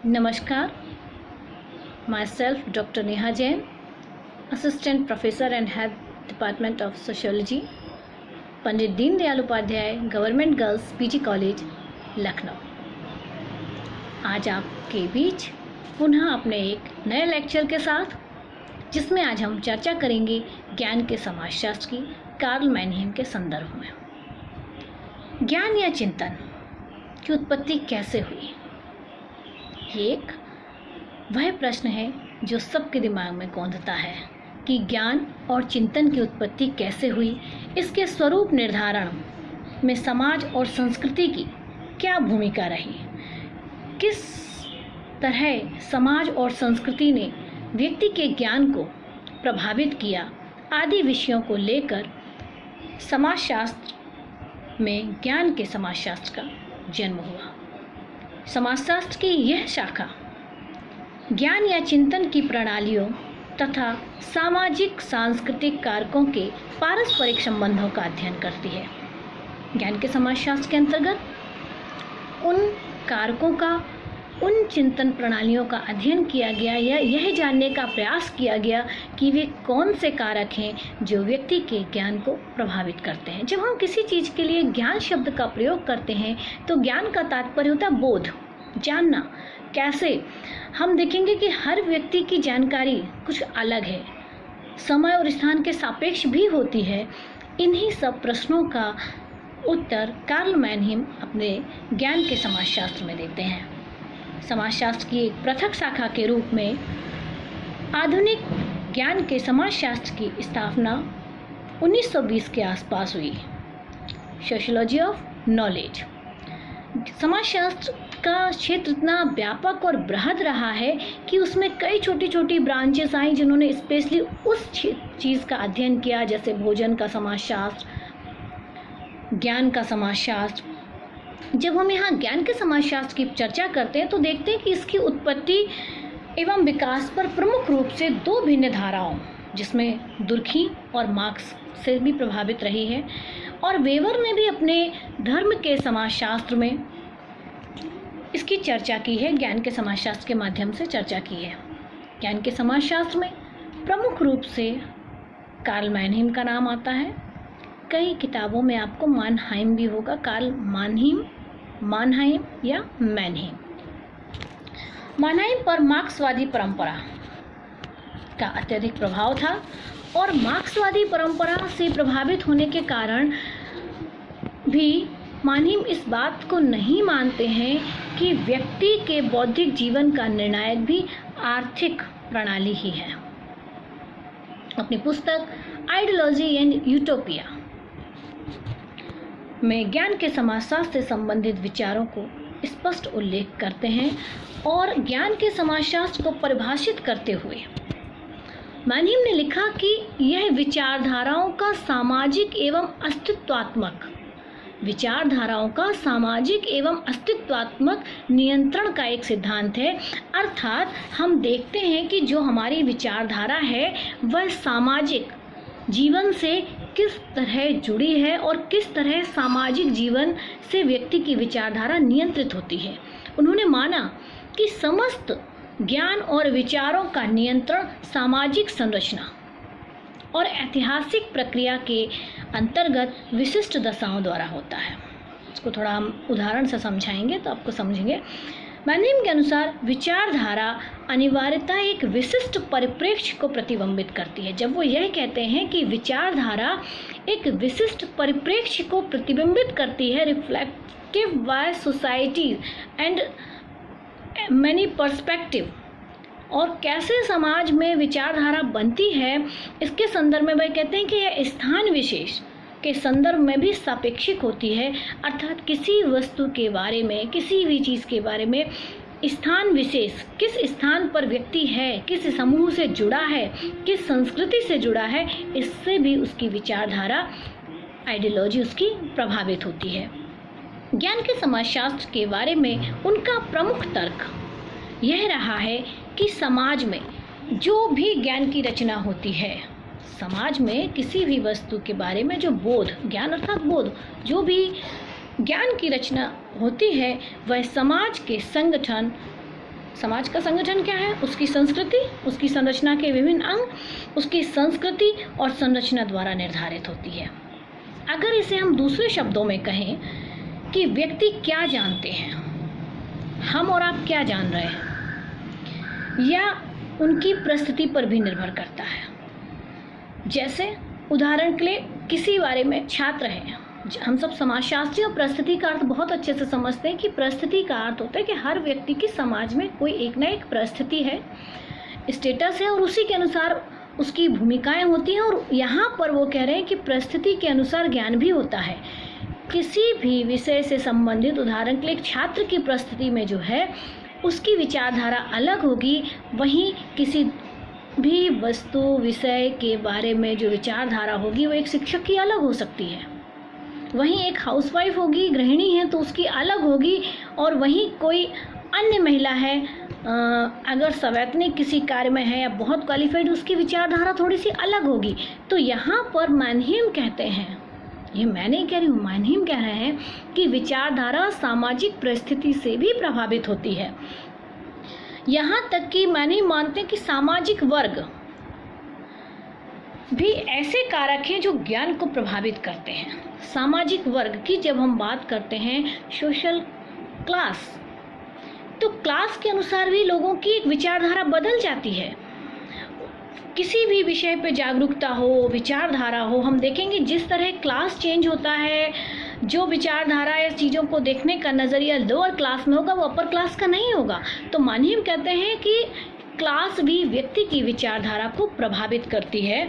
Namaskar, myself Dr. Neha Jain, Assistant Professor and Head Department of Sociology, Pandit Deendayal Upadhyay government girls PG college Lucknow. आज आपके बीच पुनः अपने एक नए लेक्चर के साथ, जिसमें आज हम चर्चा करेंगे ज्ञान के समाजशास्त्र की कार्ल मैनहीम के संदर्भ में। ज्ञान या चिंतन की उत्पत्ति कैसे हुई? एक वह प्रश्न है जो सबके दिमाग में कौंधता है कि ज्ञान और चिंतन की उत्पत्ति कैसे हुई, इसके स्वरूप निर्धारण में समाज और संस्कृति की क्या भूमिका रही, किस तरह समाज और संस्कृति ने व्यक्ति के ज्ञान को प्रभावित किया, आदि विषयों को लेकर समाजशास्त्र में ज्ञान के समाजशास्त्र का जन्म हुआ। समाजशास्त्र की यह शाखा ज्ञान या चिंतन की प्रणालियों तथा सामाजिक सांस्कृतिक कारकों के पारस्परिक संबंधों का अध्ययन करती है। ज्ञान के समाजशास्त्र के अंतर्गत उन कारकों का, उन चिंतन प्रणालियों का अध्ययन किया गया या यह जानने का प्रयास किया गया कि वे कौन से कारक हैं जो व्यक्ति के ज्ञान को प्रभावित करते हैं। जब हम किसी चीज़ के लिए ज्ञान शब्द का प्रयोग करते हैं तो ज्ञान का तात्पर्य होता है बोध, जानना। कैसे? हम देखेंगे कि हर व्यक्ति की जानकारी कुछ अलग है, समय और स्थान के सापेक्ष भी होती है। इन्हीं सब प्रश्नों का उत्तर कार्ल मैनहीम अपने ज्ञान के समाजशास्त्र में देते हैं। समाजशास्त्र की एक पृथक शाखा के रूप में आधुनिक ज्ञान के समाजशास्त्र की स्थापना 1920 के आसपास हुई। Sociology of knowledge. समाजशास्त्र का क्षेत्र इतना व्यापक और बृहद रहा है कि उसमें कई छोटी छोटी ब्रांचेस आई जिन्होंने स्पेशली उस चीज़ का अध्ययन किया, जैसे भोजन का समाजशास्त्र, ज्ञान का समाजशास्त्र। जब हम यहाँ ज्ञान के समाजशास्त्र की चर्चा करते हैं तो देखते हैं कि इसकी उत्पत्ति एवं विकास पर प्रमुख रूप से दो भिन्न धाराओं, जिसमें दुर्खी और मार्क्स से भी प्रभावित रही है, और वेबर ने भी अपने धर्म के समाजशास्त्र में इसकी चर्चा की है। ज्ञान के समाजशास्त्र के माध्यम से चर्चा की है। ज्ञान के समाजशास्त्र में प्रमुख रूप से कार्ल मैनहीम का नाम आता है। कई किताबों में आपको मानहाइम भी होगा, कार्ल मानहाइम या मैनहीम। मानहाइम पर मार्क्सवादी परंपरा का अत्यधिक प्रभाव था और मार्क्सवादी परंपरा से प्रभावित होने के कारण भी मानहीम इस बात को नहीं मानते हैं कि व्यक्ति के बौद्धिक जीवन का निर्णायक भी आर्थिक प्रणाली ही है। अपनी पुस्तक आइडियोलॉजी एंड यूटोपिया में ज्ञान के समाजशास्त्र से संबंधित विचारों को स्पष्ट उल्लेख करते हैं और ज्ञान के समाजशास्त्र को परिभाषित करते हुए मैनहीम ने लिखा कि यह विचारधाराओं का सामाजिक एवं अस्तित्वात्मक नियंत्रण का एक सिद्धांत है। अर्थात हम देखते हैं कि जो हमारी विचारधारा है वह सामाजिक जीवन से किस तरह जुड़ी है और किस तरह सामाजिक जीवन से व्यक्ति की विचारधारा नियंत्रित होती है। उन्होंने माना कि समस्त ज्ञान और विचारों का नियंत्रण सामाजिक संरचना और ऐतिहासिक प्रक्रिया के अंतर्गत विशिष्ट दशाओं द्वारा होता है। इसको थोड़ा हम उदाहरण से समझाएंगे तो आपको समझेंगे। मैनहीम के अनुसार विचारधारा अनिवार्यता एक विशिष्ट परिप्रेक्ष्य को प्रतिबिंबित करती है। जब वो यह कहते हैं कि विचारधारा एक विशिष्ट परिप्रेक्ष्य को प्रतिबिंबित करती है, reflective by society and many perspective, और कैसे समाज में विचारधारा बनती है, इसके संदर्भ में वह कहते हैं कि यह स्थान विशेष के संदर्भ में भी सापेक्षिक होती है। अर्थात किसी वस्तु के बारे में, किसी भी चीज़ के बारे में स्थान विशेष, किस स्थान पर व्यक्ति है, किस समूह से जुड़ा है, किस संस्कृति से जुड़ा है, इससे भी उसकी विचारधारा, आइडियोलॉजी उसकी प्रभावित होती है। ज्ञान के समाजशास्त्र के बारे में उनका प्रमुख तर्क यह रहा है कि समाज में जो भी ज्ञान की रचना होती है, समाज में किसी भी वस्तु के बारे में जो बोध, ज्ञान अर्थात बोध, जो भी ज्ञान की रचना होती है वह समाज के संगठन समाज का संगठन क्या है? उसकी संस्कृति, उसकी संरचना के विभिन्न अंग, उसकी संस्कृति और संरचना द्वारा निर्धारित होती है। अगर इसे हम दूसरे शब्दों में कहें कि व्यक्ति क्या जानते हैं, हम और आप क्या जान रहे हैं, या उनकी परिस्थिति पर भी निर्भर करता है। जैसे उदाहरण के लिए किसी बारे में छात्र हैं, हम सब समाजशास्त्री और परिस्थिति का अर्थ बहुत अच्छे से समझते हैं कि परिस्थिति का अर्थ होता है कि हर व्यक्ति की समाज में कोई एक ना एक परिस्थिति है, स्टेटस है, और उसी के अनुसार उसकी भूमिकाएं होती हैं। और यहाँ पर वो कह रहे हैं कि परिस्थिति के अनुसार ज्ञान भी होता है। किसी भी विषय से संबंधित, उदाहरण के लिए एक छात्र की परिस्थिति में जो है उसकी विचारधारा अलग होगी, वहीं किसी भी वस्तु विषय के बारे में जो विचारधारा होगी वो एक शिक्षक की अलग हो सकती है। वहीं एक हाउसवाइफ होगी, गृहिणी है, तो उसकी अलग होगी, और वहीं कोई अन्य महिला है, अगर सवैतनिक किसी कार्य में है या बहुत क्वालिफाइड, उसकी विचारधारा थोड़ी सी अलग होगी। तो यहाँ पर मैनहीम कहते हैं, ये मैं नहीं कह रही हूँ, मैनहीम कह रहे हैं कि विचारधारा सामाजिक परिस्थिति से भी प्रभावित होती है। यहाँ तक कि मैनहीम मानते हैं कि सामाजिक वर्ग भी ऐसे कारक हैं जो ज्ञान को प्रभावित करते हैं। सामाजिक वर्ग की जब हम बात करते हैं, सोशल क्लास, तो क्लास के अनुसार भी लोगों की एक विचारधारा बदल जाती है। किसी भी विषय पे जागरूकता हो, विचारधारा हो, हम देखेंगे जिस तरह क्लास चेंज होता है, जो विचारधारा या चीज़ों को देखने का नज़रिया लोअर क्लास में होगा वो अपर क्लास का नहीं होगा। तो मैनहीम कहते हैं कि क्लास भी व्यक्ति की विचारधारा को प्रभावित करती है,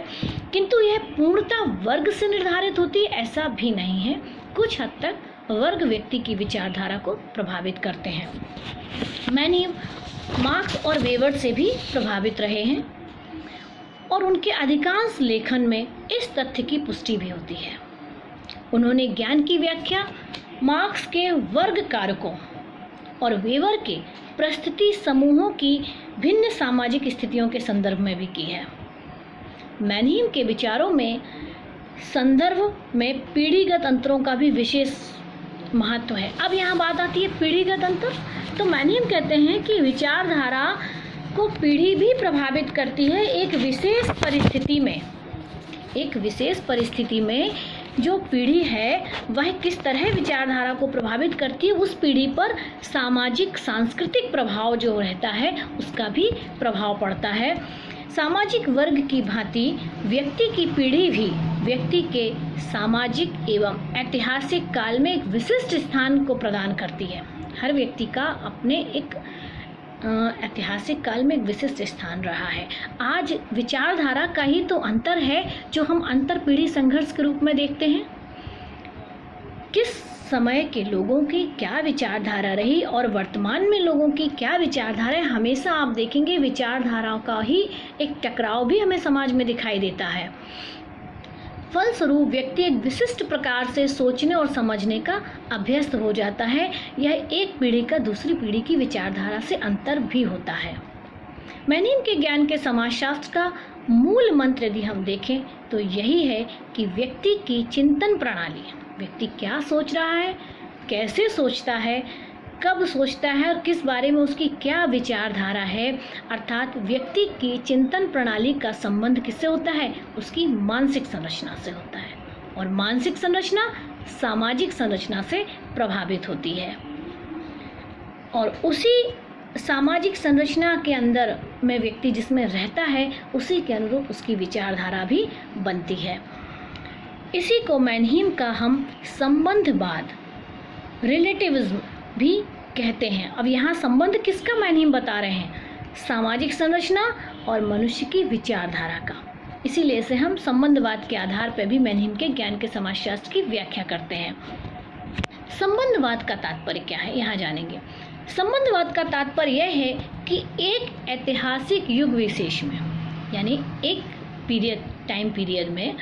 किंतु यह पूर्णतः वर्ग से निर्धारित होती है ऐसा भी नहीं है। कुछ हद तक वर्ग व्यक्ति की विचारधारा को प्रभावित करते हैं। मैनहीम मार्क्स और वेबर से भी प्रभावित रहे हैं, और उनके अधिकांश लेखन में इस तथ्य की पुष्टि भी होती है। उन्होंने ज्ञान की व्याख्या मार्क्स के वर्ग कारकों और वेबर के परिस्थिति समूहों की भिन्न सामाजिक स्थितियों के संदर्भ में भी की है। मैनहीम के विचारों में संदर्भ में पीढ़ीगत अंतरों का भी विशेष महत्व है। अब यहाँ बात आती है पीढ़ीगत अंतर। तो मैनहीम कहते हैं कि विचारधारा को पीढ़ी भी प्रभावित करती है। एक विशेष परिस्थिति में जो पीढ़ी है वह किस तरह विचारधारा को प्रभावित करती है, उस पीढ़ी पर सामाजिक सांस्कृतिक प्रभाव जो रहता है उसका भी प्रभाव पड़ता है। सामाजिक वर्ग की भांति व्यक्ति की पीढ़ी भी व्यक्ति के सामाजिक एवं ऐतिहासिक काल में एक विशिष्ट स्थान को प्रदान करती है। हर व्यक्ति का अपने एक ऐतिहासिक काल में एक विशिष्ट स्थान रहा है। आज विचारधारा का ही तो अंतर है जो हम अंतर पीढ़ी संघर्ष के रूप में देखते हैं। किस समय के लोगों की क्या विचारधारा रही और वर्तमान में लोगों की क्या विचारधारा है, हमेशा आप देखेंगे विचारधाराओं का ही एक टकराव भी हमें समाज में दिखाई देता है। फलस्वरूप व्यक्ति एक विशिष्ट प्रकार से सोचने और समझने का अभ्यस्त हो जाता है। यह एक पीढ़ी का दूसरी पीढ़ी की विचारधारा से अंतर भी होता है। मैनहीम के ज्ञान के समाजशास्त्र का मूल मंत्र यदि हम देखें तो यही है कि व्यक्ति की चिंतन प्रणाली, व्यक्ति क्या सोच रहा है, कैसे सोचता है, कब सोचता है और किस बारे में उसकी क्या विचारधारा है, अर्थात व्यक्ति की चिंतन प्रणाली का संबंध किससे होता है, उसकी मानसिक संरचना से होता है। और मानसिक संरचना सामाजिक संरचना से प्रभावित होती है, और उसी सामाजिक संरचना के अंदर में व्यक्ति जिसमें रहता है उसी के अनुरूप उसकी विचारधारा भी बनती है। इसी को मैनहीम का हम संबंधवाद, रिलेटिविज्म भी कहते हैं। अब यहाँ संबंध किसका मैनहीम बता रहे हैं, सामाजिक संरचना और मनुष्य की विचारधारा का। इसीलिए इसे हम संबंधवाद के आधार पर भी मैनहीम के ज्ञान के समाजशास्त्र की व्याख्या करते हैं। संबंधवाद का तात्पर्य क्या है, यहाँ जानेंगे। संबंधवाद का तात्पर्य यह है कि एक ऐतिहासिक युग विशेष में, यानी एक टाइम पीरियड में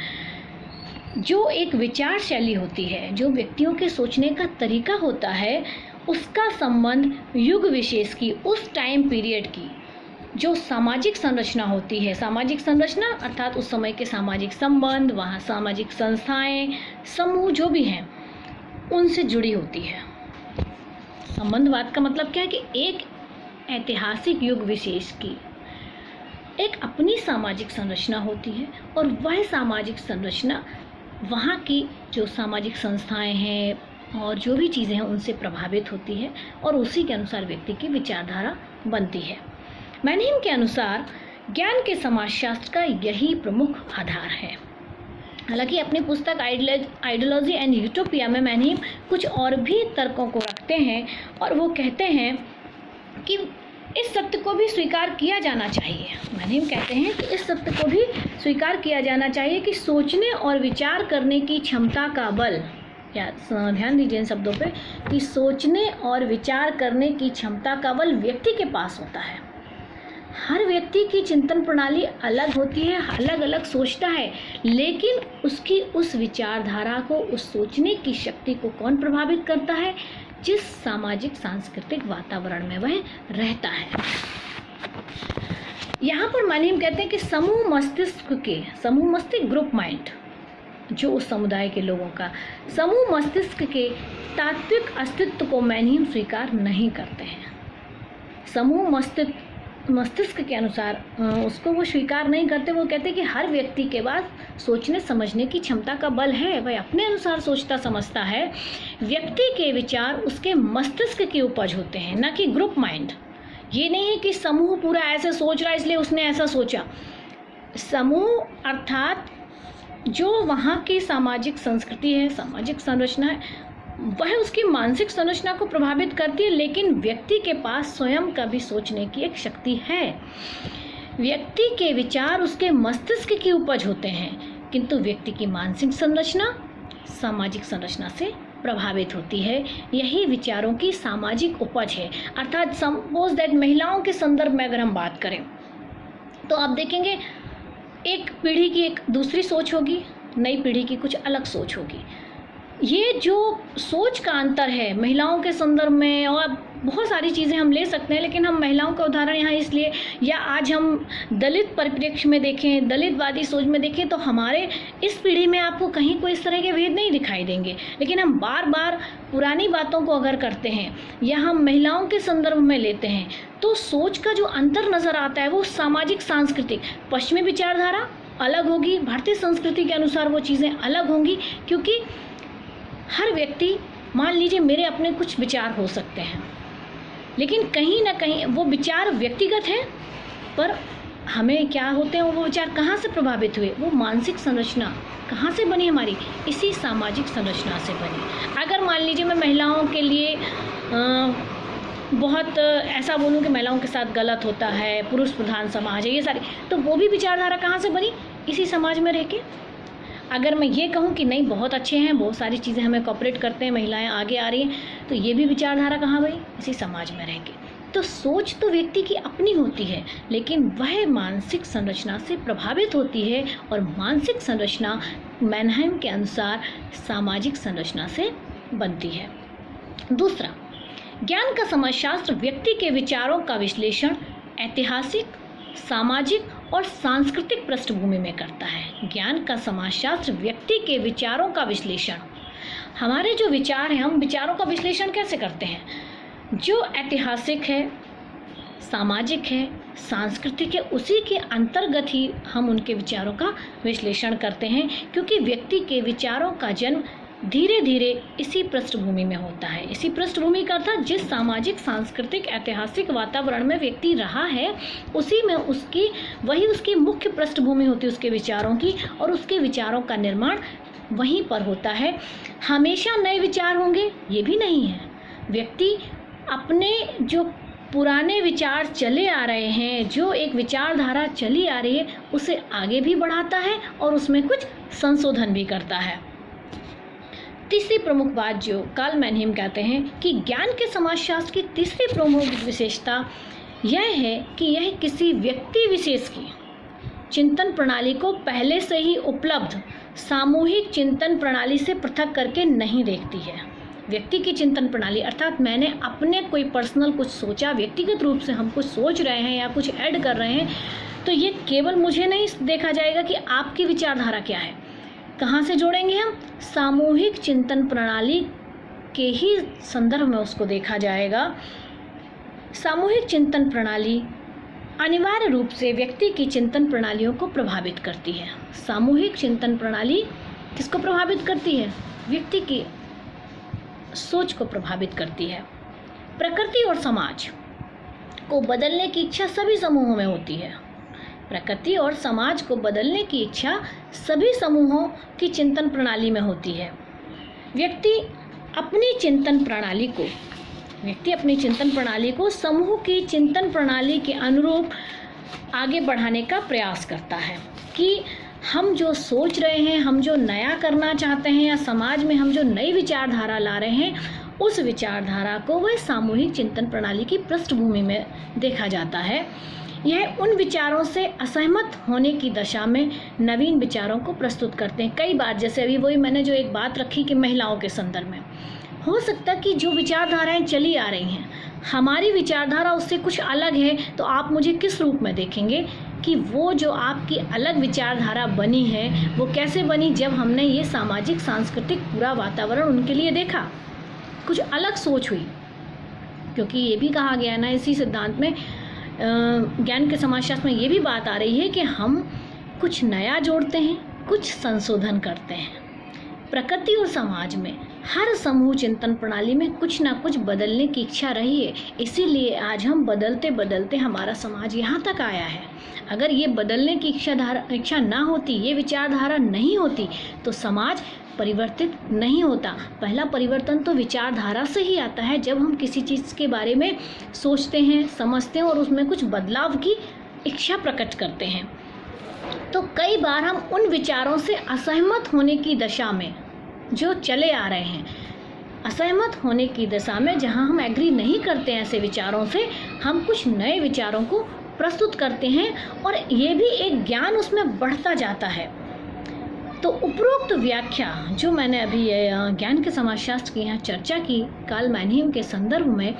जो एक विचार शैली होती है, जो व्यक्तियों के सोचने का तरीका होता है, उसका संबंध युग विशेष की, उस टाइम पीरियड की जो सामाजिक संरचना होती है, सामाजिक संरचना अर्थात उस समय के सामाजिक संबंध, वहाँ सामाजिक संस्थाएं, समूह जो भी हैं, उनसे जुड़ी होती है। संबंधवाद का मतलब क्या है कि एक ऐतिहासिक युग विशेष की एक अपनी सामाजिक संरचना होती है और वह सामाजिक संरचना वहाँ की जो सामाजिक संस्थाएं हैं और जो भी चीज़ें हैं उनसे प्रभावित होती है और उसी के अनुसार व्यक्ति की विचारधारा बनती है। मैनहेम के अनुसार ज्ञान के समाजशास्त्र का यही प्रमुख आधार है। हालांकि अपनी पुस्तक आइडियोलॉजी एंड यूटोपिया में मैनहेम कुछ और भी तर्कों को रखते हैं और वो कहते हैं कि इस सत्य को भी स्वीकार किया जाना चाहिए। मैनहेम कहते हैं कि इस सत्य को भी स्वीकार किया जाना चाहिए कि सोचने और विचार करने की क्षमता का बल, या ध्यान दीजिए इन शब्दों पे, कि सोचने और विचार करने की क्षमता का बल व्यक्ति के पास होता है। हर व्यक्ति की चिंतन प्रणाली अलग होती है, अलग अलग सोचता है, लेकिन उसकी उस विचारधारा को, उस सोचने की शक्ति को कौन प्रभावित करता है? जिस सामाजिक सांस्कृतिक वातावरण में वह रहता है। यहाँ पर मैनहेम कहते हैं कि समूह मस्तिष्क ग्रुप माइंड, जो उस समुदाय के लोगों का समूह मस्तिष्क के तात्विक अस्तित्व को मैनहेम स्वीकार नहीं करते हैं। समूह मस्तिष्क के अनुसार उसको वो स्वीकार नहीं करते। वो कहते हैं कि हर व्यक्ति के पास सोचने समझने की क्षमता का बल है, वह अपने अनुसार सोचता समझता है। व्यक्ति के विचार उसके मस्तिष्क की उपज होते हैं, न कि ग्रुप माइंड। ये नहीं है कि समूह पूरा ऐसे सोच रहा है इसलिए उसने ऐसा सोचा। समूह अर्थात जो वहाँ की सामाजिक संस्कृति है, सामाजिक संरचना है, वह उसकी मानसिक संरचना को प्रभावित करती है, लेकिन व्यक्ति के पास स्वयं का भी सोचने की एक शक्ति है। व्यक्ति के विचार उसके मस्तिष्क की उपज होते हैं, किंतु व्यक्ति की मानसिक संरचना सामाजिक संरचना से प्रभावित होती है। यही विचारों की सामाजिक उपज है। अर्थात सपोज दैट महिलाओं के संदर्भ में अगर हम बात करें तो आप देखेंगे एक पीढ़ी की एक दूसरी सोच होगी, नई पीढ़ी की कुछ अलग सोच होगी। ये जो सोच का अंतर है महिलाओं के संदर्भ में, और बहुत सारी चीज़ें हम ले सकते हैं, लेकिन हम महिलाओं का उदाहरण यहाँ इसलिए, या आज हम दलित परिप्रेक्ष्य में देखें, दलितवादी सोच में देखें, तो हमारे इस पीढ़ी में आपको कहीं कोई इस तरह के भेद नहीं दिखाई देंगे। लेकिन हम बार बार पुरानी बातों को अगर करते हैं या हम महिलाओं के संदर्भ में लेते हैं तो सोच का जो अंतर नज़र आता है वो सामाजिक सांस्कृतिक, पश्चिमी विचारधारा अलग होगी, भारतीय संस्कृति के अनुसार वो चीज़ें अलग होंगी। क्योंकि हर व्यक्ति, मान लीजिए मेरे अपने कुछ विचार हो सकते हैं, लेकिन कहीं ना कहीं वो विचार व्यक्तिगत हैं, पर हमें क्या होते हैं वो विचार कहाँ से प्रभावित हुए? वो मानसिक संरचना कहाँ से बनी हमारी? इसी सामाजिक संरचना से बनी। अगर मान लीजिए मैं महिलाओं के लिए बहुत ऐसा बोलूँ कि महिलाओं के साथ गलत होता है, पुरुष प्रधान समाज है, ये सारी, तो वो भी विचारधारा कहाँ से बनी? इसी समाज में रह के। अगर मैं ये कहूँ कि नहीं बहुत अच्छे हैं, बहुत सारी चीज़ें हमें कोऑपरेट करते हैं, महिलाएं आगे आ रही हैं, तो ये भी विचारधारा कहाँ बनी? इसी समाज में रह के। तो सोच तो व्यक्ति की अपनी होती है, लेकिन वह मानसिक संरचना से प्रभावित होती है, और मानसिक संरचना मैनहेम के अनुसार सामाजिक संरचना से बनती है। दूसरा, ज्ञान का समाजशास्त्र व्यक्ति के विचारों का विश्लेषण ऐतिहासिक, सामाजिक और सांस्कृतिक पृष्ठभूमि में करता है। ज्ञान का समाजशास्त्र व्यक्ति के विचारों का विश्लेषण, हमारे जो विचार हैं, हम विचारों का विश्लेषण कैसे करते हैं? जो ऐतिहासिक है, सामाजिक है, सांस्कृतिक है, उसी के अंतर्गत ही हम उनके विचारों का विश्लेषण करते हैं, क्योंकि व्यक्ति के विचारों का जन्म धीरे धीरे इसी पृष्ठभूमि में होता है। इसी पृष्ठभूमि का अर्थात जिस सामाजिक, सांस्कृतिक, ऐतिहासिक वातावरण में व्यक्ति रहा है, उसी में वही उसकी मुख्य पृष्ठभूमि होती है उसके विचारों की, और उसके विचारों का निर्माण वहीं पर होता है। हमेशा नए विचार होंगे ये भी नहीं है। व्यक्ति अपने जो पुराने विचार चले आ रहे हैं, जो एक विचारधारा चली आ रही है, उसे आगे भी बढ़ाता है और उसमें कुछ संशोधन भी करता है। तीसरी प्रमुख बात जो कार्ल मैनहेम कहते हैं कि ज्ञान के समाजशास्त्र की तीसरी प्रमुख विशेषता यह है कि यह किसी व्यक्ति विशेष की चिंतन प्रणाली को पहले से ही उपलब्ध सामूहिक चिंतन प्रणाली से पृथक करके नहीं देखती है। व्यक्ति की चिंतन प्रणाली अर्थात मैंने अपने कोई पर्सनल कुछ सोचा, व्यक्तिगत रूप से हम कुछ सोच रहे हैं या कुछ ऐड कर रहे हैं, तो ये केवल मुझे नहीं देखा जाएगा कि आपकी विचारधारा क्या है। कहाँ से जोड़ेंगे हम? सामूहिक चिंतन प्रणाली के ही संदर्भ में उसको देखा जाएगा। सामूहिक चिंतन प्रणाली अनिवार्य रूप से व्यक्ति की चिंतन प्रणालियों को प्रभावित करती है। सामूहिक चिंतन प्रणाली किसको प्रभावित करती है? व्यक्ति की सोच को प्रभावित करती है। प्रकृति और समाज को बदलने की इच्छा सभी समूहों में होती है। प्रकृति और समाज को बदलने की इच्छा सभी समूहों की चिंतन प्रणाली में होती है। व्यक्ति अपनी चिंतन प्रणाली को समूह की चिंतन प्रणाली के अनुरूप आगे बढ़ाने का प्रयास करता है कि हम जो सोच रहे हैं, हम जो नया करना चाहते हैं, या समाज में हम जो नई विचारधारा ला रहे हैं, उस विचारधारा को वह सामूहिक चिंतन प्रणाली की पृष्ठभूमि में देखा जाता है। यह उन विचारों से असहमत होने की दशा में नवीन विचारों को प्रस्तुत करते हैं। कई बार, जैसे अभी वही मैंने जो एक बात रखी कि महिलाओं के संदर्भ में, हो सकता है कि जो विचारधाराएं चली आ रही हैं, हमारी विचारधारा उससे कुछ अलग है, तो आप मुझे किस रूप में देखेंगे कि वो जो आपकी अलग विचारधारा बनी है वो कैसे बनी? जब हमने ये सामाजिक सांस्कृतिक पूरा वातावरण उनके लिए देखा, कुछ अलग सोच हुई। क्योंकि ये भी कहा गया ना इसी सिद्धांत में, ज्ञान के समाजशास्त्र में ये भी बात आ रही है कि हम कुछ नया जोड़ते हैं, कुछ संशोधन करते हैं। प्रकृति और समाज में हर समूह चिंतन प्रणाली में कुछ ना कुछ बदलने की इच्छा रही है, इसीलिए आज हम बदलते बदलते हमारा समाज यहाँ तक आया है। अगर ये बदलने की इच्छा ना होती, ये विचारधारा नहीं होती, तो समाज परिवर्तित नहीं होता। पहला परिवर्तन तो विचारधारा से ही आता है, जब हम किसी चीज़ के बारे में सोचते हैं, समझते हैं और उसमें कुछ बदलाव की इच्छा प्रकट करते हैं। तो कई बार हम उन विचारों से असहमत होने की दशा में जो चले आ रहे हैं, असहमत होने की दशा में जहां हम एग्री नहीं करते हैं ऐसे विचारों से, हम कुछ नए विचारों को प्रस्तुत करते हैं और ये भी एक ज्ञान उसमें बढ़ता जाता है। तो उपरोक्त व्याख्या जो मैंने अभी ज्ञान के समाजशास्त्र की यहाँ चर्चा की कार्ल मैनहीम के संदर्भ में,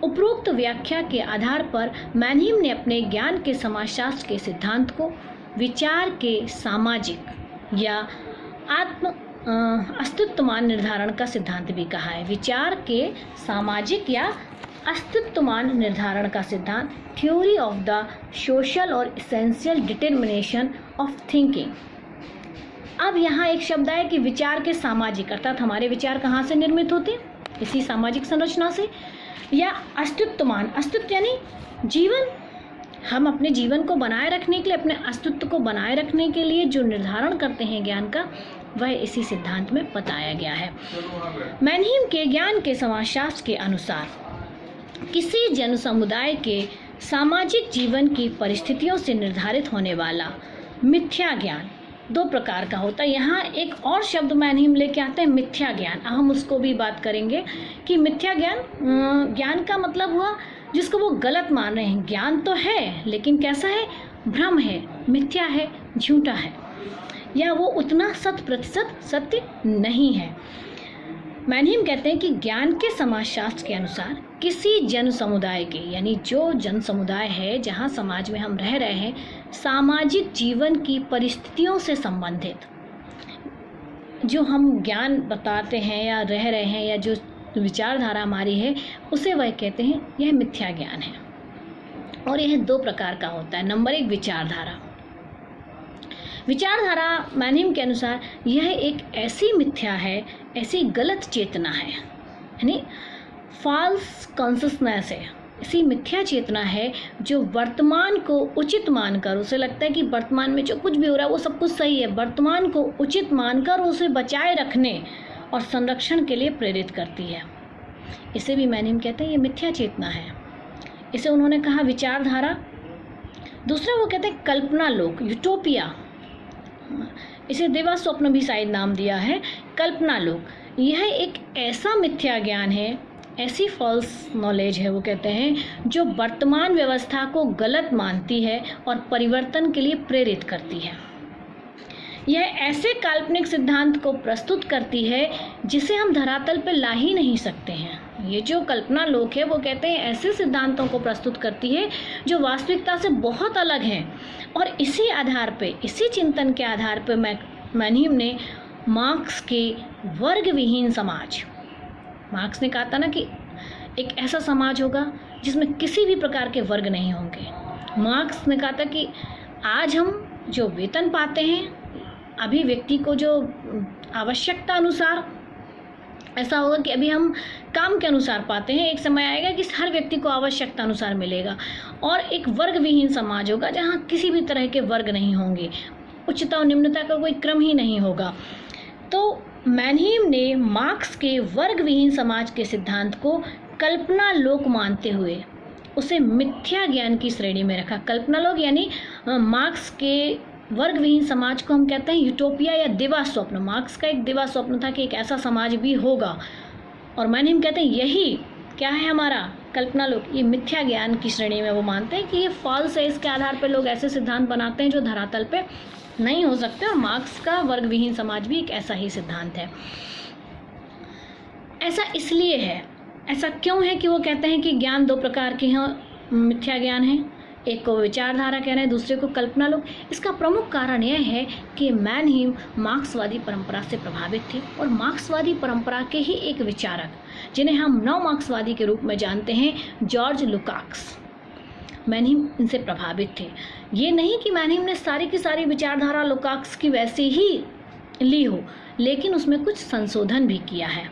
उपरोक्त व्याख्या के आधार पर मैनहीम ने अपने ज्ञान के समाजशास्त्र के सिद्धांत को विचार के सामाजिक या अस्तित्वमान निर्धारण का सिद्धांत भी कहा है। विचार के सामाजिक या अस्तित्वमान निर्धारण का सिद्धांत, थ्योरी ऑफ द सोशल और इसेंशियल डिटर्मिनेशन ऑफ थिंकिंग। अब यहाँ एक शब्द है कि विचार के सामाजिक, अर्थात हमारे विचार कहाँ से निर्मित होते हैं? इसी सामाजिक संरचना से। या अस्तित्वमान, अस्तित्व यानी जीवन, हम अपने जीवन को बनाए रखने के लिए, अपने अस्तित्व को बनाए रखने के लिए जो निर्धारण करते हैं ज्ञान का, वह इसी सिद्धांत में बताया गया है। मैनहीम के ज्ञान के समाजशास्त्र के अनुसार किसी जन समुदाय के सामाजिक जीवन की परिस्थितियों से निर्धारित होने वाला मिथ्या ज्ञान दो प्रकार का होता है। यहाँ एक और शब्द मैनहीम लेके आते हैं, मिथ्या ज्ञान। हम उसको भी बात करेंगे कि मिथ्या ज्ञान, ज्ञान का मतलब हुआ जिसको वो गलत मान रहे हैं। ज्ञान तो है लेकिन कैसा है? भ्रम है, मिथ्या है, झूठा है, या वो उतना 100% सत्य नहीं है। मैनहीम कहते हैं कि ज्ञान के समाजशास्त्र के अनुसार किसी जन समुदाय के, यानी जो जन समुदाय है जहाँ समाज में हम रह रहे हैं, सामाजिक जीवन की परिस्थितियों से संबंधित जो हम ज्ञान बताते हैं या रह रहे हैं, या जो विचारधारा हमारी है, उसे वह कहते हैं यह मिथ्या ज्ञान है। और यह दो प्रकार का होता है। नंबर 1, विचारधारा। विचारधारा मैनहीम के अनुसार यह एक ऐसी मिथ्या है, ऐसी गलत चेतना है, यानी फॉल्स कॉन्शसनेस है, ऐसी मिथ्या चेतना है जो वर्तमान को उचित मानकर, उसे लगता है कि वर्तमान में जो कुछ भी हो रहा है वो सब कुछ सही है, वर्तमान को उचित मानकर उसे बचाए रखने और संरक्षण के लिए प्रेरित करती है। इसे भी मैनहीम कहते हैं ये मिथ्या चेतना है। इसे उन्होंने कहा विचारधारा। दूसरा वो कहते हैं कल्पना लोक, यूटोपिया। इसे देवा स्वप्न भी शायद नाम दिया है, कल्पना लोक। यह एक ऐसा मिथ्या ज्ञान है, ऐसी फॉल्स नॉलेज है, वो कहते हैं, जो वर्तमान व्यवस्था को गलत मानती है और परिवर्तन के लिए प्रेरित करती है। यह ऐसे काल्पनिक सिद्धांत को प्रस्तुत करती है जिसे हम धरातल पर ला ही नहीं सकते हैं। ये जो कल्पना लोक है, वो कहते हैं ऐसे सिद्धांतों को प्रस्तुत करती है जो वास्तविकता से बहुत अलग हैं। और इसी आधार पे, इसी चिंतन के आधार पे मैनहीम ने मार्क्स के वर्ग विहीन समाज, मार्क्स ने कहा था ना कि एक ऐसा समाज होगा जिसमें किसी भी प्रकार के वर्ग नहीं होंगे। मार्क्स ने कहा था कि आज हम जो वेतन पाते हैं, अभी व्यक्ति को जो आवश्यकता अनुसार ऐसा होगा कि अभी हम काम के अनुसार पाते हैं, एक समय आएगा कि हर व्यक्ति को आवश्यकता अनुसार मिलेगा, और एक वर्ग विहीन समाज होगा जहाँ किसी भी तरह के वर्ग नहीं होंगे, उच्चता और निम्नता का कोई क्रम ही नहीं होगा। तो मैनहीम ने मार्क्स के वर्ग विहीन समाज के सिद्धांत को कल्पना लोक मानते हुए उसे मिथ्या ज्ञान की श्रेणी में रखा। कल्पना लोक यानी मार्क्स के वर्ग विहीन समाज को हम कहते हैं यूटोपिया या दिवा स्वप्न। मार्क्स का एक दिवा स्वप्न था कि एक ऐसा समाज भी होगा, और मैनहीम कहते हैं यही क्या है हमारा कल्पना लोक, ये मिथ्या ज्ञान की श्रेणी में वो मानते हैं कि ये फॉल्स है। इसके आधार पर लोग ऐसे सिद्धांत बनाते हैं जो धरातल पे नहीं हो सकते, और मार्क्स का वर्ग विहीन समाज भी एक ऐसा ही सिद्धांत है। ऐसा इसलिए है, ऐसा क्यों है कि वो कहते हैं कि ज्ञान दो प्रकार के हैं, मिथ्या ज्ञान है, एक को विचारधारा कह रहे हैं, दूसरे को कल्पना लोक। इसका प्रमुख कारण यह है कि मैनहीम मार्क्सवादी परंपरा से प्रभावित थे, और मार्क्सवादी परंपरा के ही एक विचारक जिन्हें हम नव मार्क्सवादी के रूप में जानते हैं, जॉर्ज लुकाक्स, मैनहीम इनसे प्रभावित थे। ये नहीं कि मैनहीम ने सारी की सारी विचारधारा लुकाक्स की वैसे ही ली हो, लेकिन उसमें कुछ संशोधन भी किया है।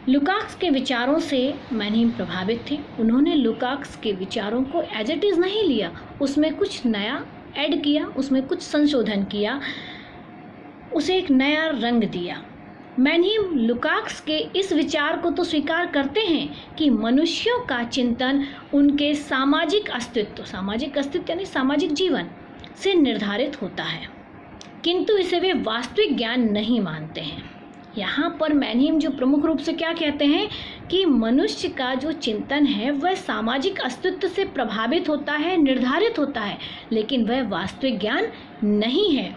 लुकाक्स के विचारों से मैनहीम प्रभावित थे। उन्होंने लुकाक्स के विचारों को एज इट इज़ नहीं लिया, उसमें कुछ नया ऐड किया, उसमें कुछ संशोधन किया, उसे एक नया रंग दिया। मैनहीम लुकाक्स के इस विचार को तो स्वीकार करते हैं कि मनुष्यों का चिंतन उनके सामाजिक अस्तित्व यानी सामाजिक जीवन से निर्धारित होता है, किंतु इसे वे वास्तविक ज्ञान नहीं मानते हैं। यहाँ पर मैनहीम जो प्रमुख रूप से क्या कहते हैं कि मनुष्य का जो चिंतन है वह सामाजिक अस्तित्व से प्रभावित होता है, निर्धारित होता है, लेकिन वह वास्तविक ज्ञान नहीं है।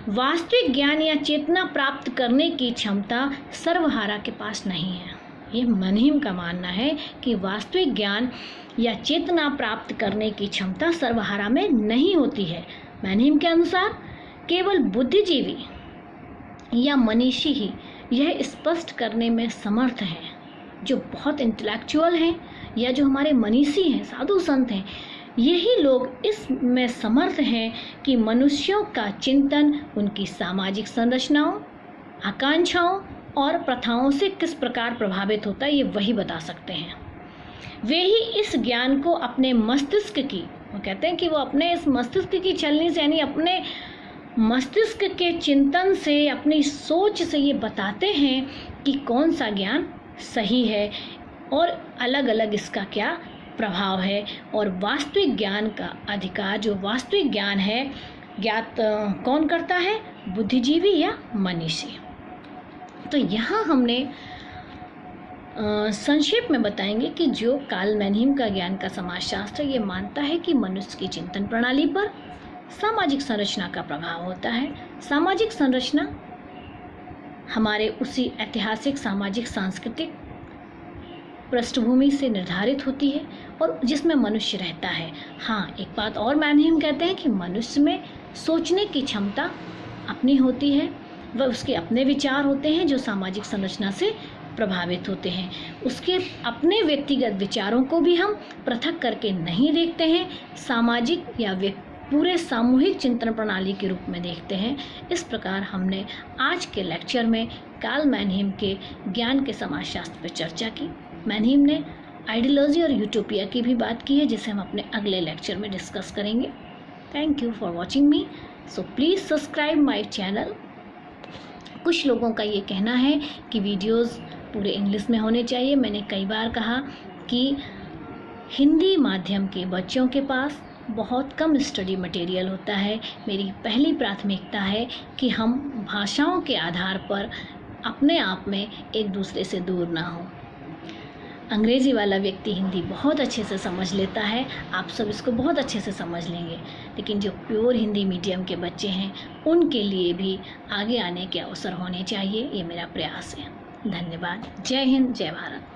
वास्तविक ज्ञान या चेतना प्राप्त करने की क्षमता सर्वहारा के पास नहीं है। ये मैनहीम का मानना है कि वास्तविक ज्ञान या चेतना प्राप्त करने की क्षमता सर्वहारा में नहीं होती है। मैनहीम के अनुसार केवल बुद्धिजीवी या मनीषी ही यह स्पष्ट करने में समर्थ हैं, जो बहुत इंटेलेक्चुअल हैं या जो हमारे मनीषी हैं, साधु संत हैं, यही लोग इसमें समर्थ हैं कि मनुष्यों का चिंतन उनकी सामाजिक संरचनाओं, आकांक्षाओं और प्रथाओं से किस प्रकार प्रभावित होता है, ये वही बता सकते हैं। वे ही इस ज्ञान को अपने मस्तिष्क की, वो कहते हैं कि वो अपने इस मस्तिष्क की छलनी से यानी अपने मस्तिष्क के चिंतन से, अपनी सोच से ये बताते हैं कि कौन सा ज्ञान सही है और अलग अलग इसका क्या प्रभाव है, और वास्तविक ज्ञान का अधिकार, जो वास्तविक ज्ञान है, ज्ञात कौन करता है, बुद्धिजीवी या मनीषी। तो यहाँ हमने संक्षेप में बताएंगे कि जो कार्ल मैनहीम का ज्ञान का समाजशास्त्र ये मानता है कि मनुष्य की चिंतन प्रणाली पर सामाजिक संरचना का प्रभाव होता है। सामाजिक संरचना हमारे उसी ऐतिहासिक, सामाजिक, सांस्कृतिक पृष्ठभूमि से निर्धारित होती है और जिसमें मनुष्य रहता है। हाँ, एक बात और मैनहीम कहते हैं कि मनुष्य में सोचने की क्षमता अपनी होती है, वह उसके अपने विचार होते हैं जो सामाजिक संरचना से प्रभावित होते हैं। उसके अपने व्यक्तिगत विचारों को भी हम पृथक करके नहीं देखते हैं, सामाजिक या पूरे सामूहिक चिंतन प्रणाली के रूप में देखते हैं। इस प्रकार हमने आज के लेक्चर में कार्ल मैनहीम के ज्ञान के समाजशास्त्र पर चर्चा की। मैनहीम ने आइडियोलॉजी और यूटोपिया की भी बात की है, जिसे हम अपने अगले लेक्चर में डिस्कस करेंगे। Thank you for watching me. So please subscribe my channel. कुछ लोगों का ये कहना है कि वीडियोस पूरे इंग्लिश में होने चाहिए। मैंने कई बार कहा कि हिंदी माध्यम के बच्चों के पास बहुत कम स्टडी मटेरियल होता है। मेरी पहली प्राथमिकता है कि हम भाषाओं के आधार पर अपने आप में एक दूसरे से दूर ना हो। अंग्रेज़ी वाला व्यक्ति हिंदी बहुत अच्छे से समझ लेता है, आप सब इसको बहुत अच्छे से समझ लेंगे, लेकिन जो प्योर हिंदी मीडियम के बच्चे हैं उनके लिए भी आगे आने के अवसर होने चाहिए। ये मेरा प्रयास है। धन्यवाद। जय हिंद, जय भारत।